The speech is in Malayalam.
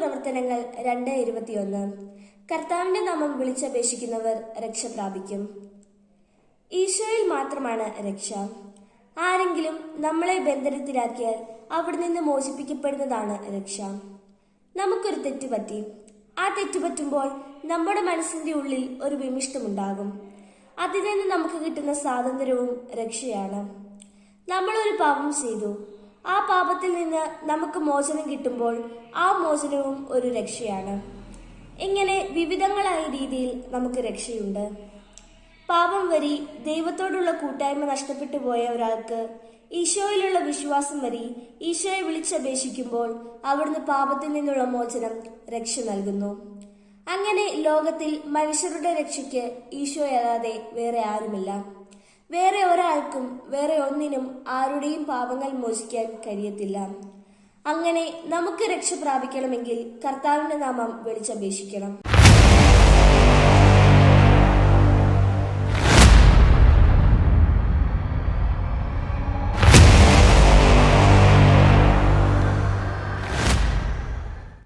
പ്രവർത്തനങ്ങൾ 2:21. കർത്താവിന്റെ നാമം വിളിച്ചപേക്ഷിക്കുന്നവർ രക്ഷ പ്രാപിക്കും. ഈശോയിൽ മാത്രമാണ് രക്ഷ. ആരെങ്കിലും നമ്മളെ ബന്ധനത്തിലാക്കിയാൽ അവിടെ നിന്ന് മോചിപ്പിക്കപ്പെടുന്നതാണ് രക്ഷ. നമുക്കൊരു തെറ്റുപറ്റി. ആ തെറ്റുപറ്റുമ്പോൾ നമ്മുടെ മനസ്സിന്റെ ഉള്ളിൽ ഒരു വിമിഷ്ടമുണ്ടാകും. അതിൽ നിന്ന് നമുക്ക് കിട്ടുന്ന സ്വാതന്ത്ര്യവും രക്ഷയാണ്. നമ്മളൊരു പാപം ചെയ്തു. ആ പാപത്തിൽ നിന്ന് നമുക്ക് മോചനം കിട്ടുമ്പോൾ ആ മോചനവും ഒരു രക്ഷയാണ്. ഇങ്ങനെ വിവിധങ്ങളായ രീതിയിൽ നമുക്ക് രക്ഷയുണ്ട്. പാപം വഴി ദൈവത്തോടുള്ള കൂട്ടായ്മ നഷ്ടപ്പെട്ടു പോയ ഒരാൾക്ക് ഈശോയിലുള്ള വിശ്വാസം വഴി ഈശോയെ വിളിച്ചപേക്ഷിക്കുമ്പോൾ അവിടുന്ന് പാപത്തിൽ നിന്നുള്ള മോചനം രക്ഷ നൽകുന്നു. അങ്ങനെ ലോകത്തിൽ മനുഷ്യരുടെ രക്ഷയ്ക്ക് ഈശോയല്ലാതെ വേറെ ആരുമില്ല. വേറെ ഒരാൾക്കും വേറെ ഒന്നിനും ആരുടെയും പാപങ്ങൾ മോചിക്കാൻ കഴിയത്തില്ല. അങ്ങനെ നമുക്ക് രക്ഷ പ്രാപിക്കണമെങ്കിൽ കർത്താവിന്റെ നാമം വിളിച്ചപേക്ഷിക്കണം.